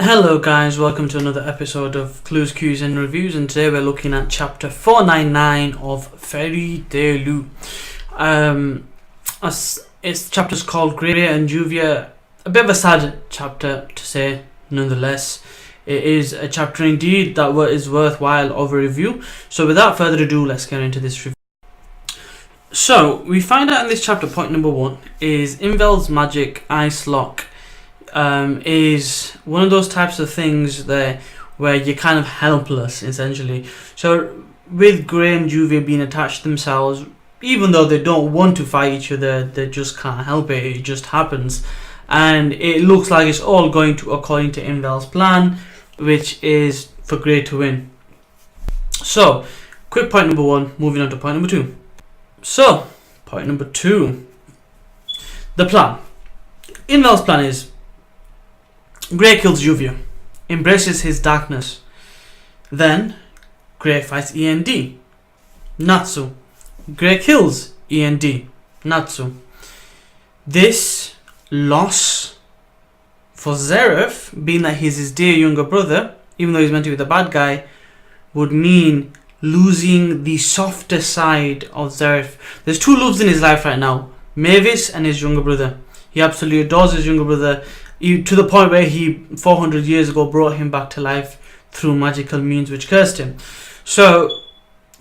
Hello guys, welcome to another episode of Clues, Cues and Reviews, and today we're looking at chapter 499 of Fairy Tale. Its chapter's called Grey and Juvia. A bit of a sad chapter to say, nonetheless. It is a chapter indeed that is worthwhile of a review. So without further ado, let's get into this review. So, we find out in this chapter, point number 1, is Invel's magic ice lock is one of those types of things there where you're kind of helpless, essentially. So, with Grey and Juvia being attached themselves, even though they don't want to fight each other, they just can't help it, it just happens. And it looks like it's all going to according to Invel's plan, which is for Grey to win. So, quick point number 1, moving on to point number 2. So, point number 2. The plan. Invel's plan is Grey kills Juvia, embraces his darkness. Then, Grey fights END. Natsu. Grey kills END. Natsu. This loss for Zeref, being that he's his dear younger brother, even though he's meant to be the bad guy, would mean losing the softer side of Zeref. There's two loves in his life right now, Mavis and his younger brother. He absolutely adores his younger brother, to the point where he 400 years ago brought him back to life through magical means which cursed him. So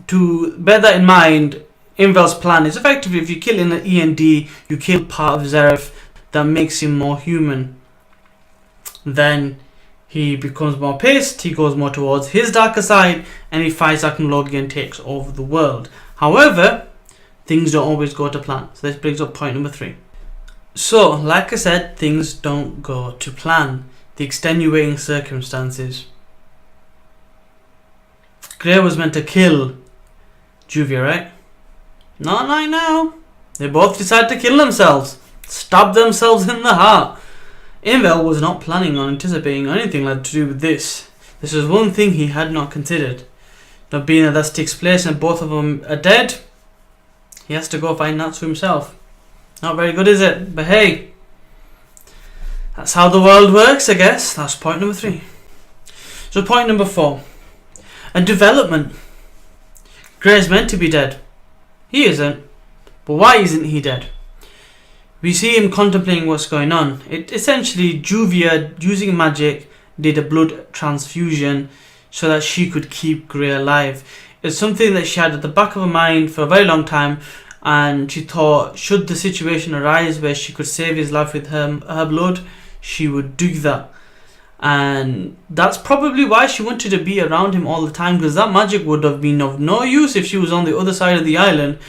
to bear that in mind, Invel's plan is effectively, if you kill an END, you kill part of Zeref that makes him more human. Then he becomes more pissed, he goes more towards his darker side, and he fights Aknologi and takes over the world. However, things don't always go to plan. So this brings up point number 3. So, like I said, things don't go to plan. The extenuating circumstances. Grey was meant to kill Juvia, right? Not right now. They both decide to kill themselves. Stab themselves in the heart. Invel was not planning on anticipating anything like to do with this. This was one thing he had not considered. Now, being that this takes place and both of them are dead, he has to go find Natsu himself. Not very good, is it? But hey, that's how the world works, I guess. That's point number 3. So point number 4. A development. Grey's meant to be dead. He isn't. But why isn't he dead? We see him contemplating what's going on. Essentially, Juvia, using magic, did a blood transfusion so that she could keep Grey alive. It's something that she had at the back of her mind for a very long time, and she thought, should the situation arise where she could save his life with her blood, she would do that. And that's probably why she wanted to be around him all the time, because that magic would have been of no use if she was on the other side of the island.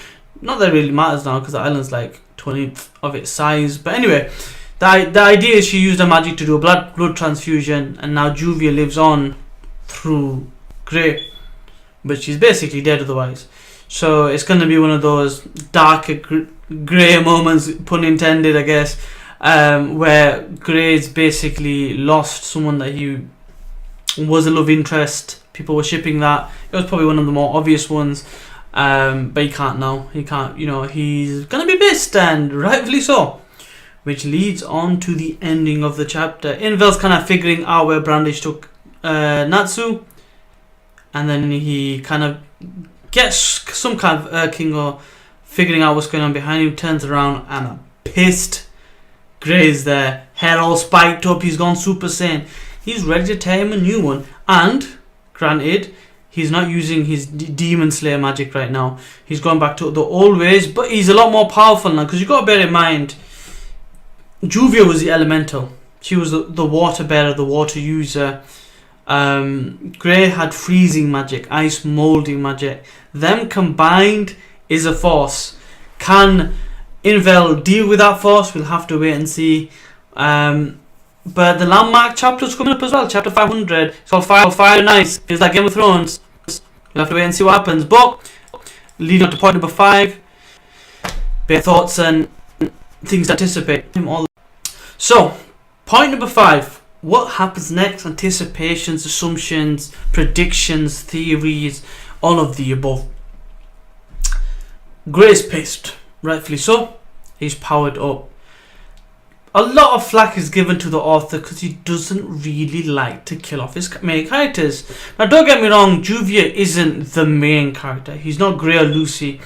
Not that it really matters now, because the island's like 20th of its size. But anyway, the idea is she used her magic to do a blood transfusion, and now Juvia lives on through Grey, but she's basically dead otherwise. So it's going to be one of those darker Grey moments, pun intended, I guess, where Grey's basically lost someone that he was a love interest. People were shipping that. It was probably one of the more obvious ones. But he can't now. He can't, he's going to be pissed, and rightfully so. Which leads on to the ending of the chapter. Invel's kind of figuring out where Brandish took Natsu. And then he kind of gets some kind of irking or figuring out what's going on behind him. Turns around and a pissed Grey's there. Hair all spiked up. He's gone Super Saiyan. He's ready to tear him a new one. And, granted, he's not using his Demon Slayer magic right now. He's gone back to the old ways, but he's a lot more powerful now. Because you've got to bear in mind, Juvia was the elemental. She was the water bearer, the water user. Grey had freezing magic, ice molding magic. Them combined is a force. Can Invel deal with that force? We'll have to wait and see. But the landmark chapter's coming up as well. Chapter 500. It's called Fire and Ice. It's like Game of Thrones. We'll have to wait and see what happens. But leading on to point number 5, bare thoughts and things to anticipate. So, point number 5. What happens next? Anticipations, assumptions, predictions, theories, all of the above. Grey's pissed, rightfully so. He's powered up. a lot of flack is given to the author because he doesn't really like to kill off his main characters. Now, don't get me wrong, Juvia isn't the main character. He's not Grey or Lucy.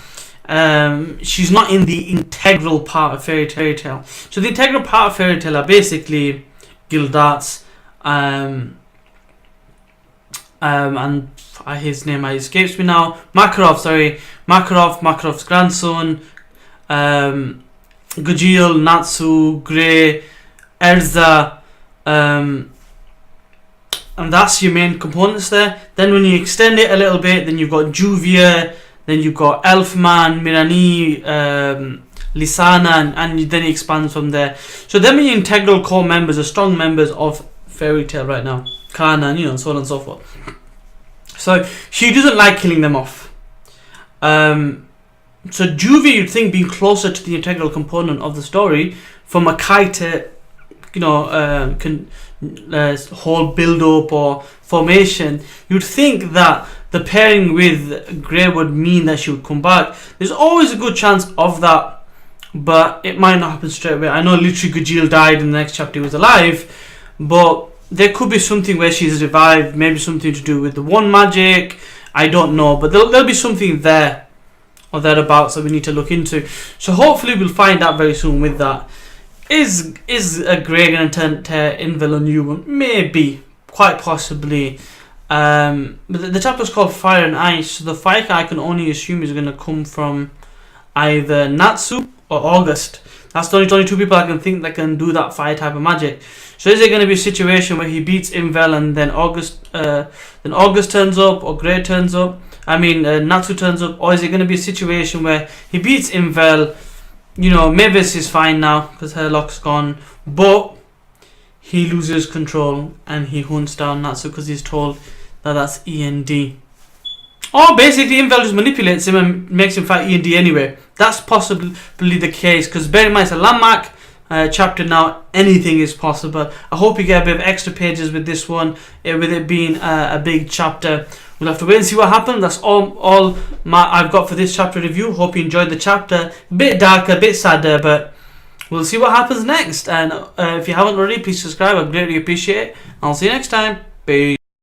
She's not in the integral part of Fairy Tale. So the integral part of Fairy Tale are basically Gildarts, and his name escapes me now. Makarov's grandson, Gajeel, Natsu, Grey, Erza, and that's your main components there. Then when you extend it a little bit, then you've got Juvia, then you've got Elfman, Mirani, Lisana, and then it expands from there. So them are your integral core members, are strong members of Fairy Tale right now. Kana, and so on and so forth. So she doesn't like killing them off. So Juvia, you'd think, being closer to the integral component of the story, from a Kaite, whole build-up or formation, you'd think that the pairing with Grey would mean that she would come back. There's always a good chance of that, but it might not happen straight away. I know literally Gajeel died in the next chapter, he was alive, but there could be something where she's revived, maybe something to do with the one magic, I don't know, but there'll be something there or thereabouts that we need to look into. So hopefully we'll find out very soon with that. Is a Grey going to tear Invil a new one? Maybe, quite possibly. But the chapter's called Fire and Ice, so the fire I can only assume is going to come from either Natsu or August. That's the only two people I can think that can do that fire type of magic. So is it going to be a situation where he beats Invil and then August turns up, or Grey turns up? Natsu turns up, or is it going to be a situation where he beats Invil? Mavis is fine now because her lock's gone, but he loses control and he hunts down Natsu because he's told that that's END. Or basically Invil just manipulates him and makes him fight END anyway. That's possibly the case, because bear in mind it's a landmark chapter now, anything is possible. I hope you get a bit of extra pages with this one, with it being a big chapter. We'll have to wait and see what happens. That's all I've got for this chapter review. Hope you enjoyed the chapter. A bit darker, a bit sadder, but we'll see what happens next. And if you haven't already, please subscribe. I'd greatly appreciate it. I'll see you next time. Peace.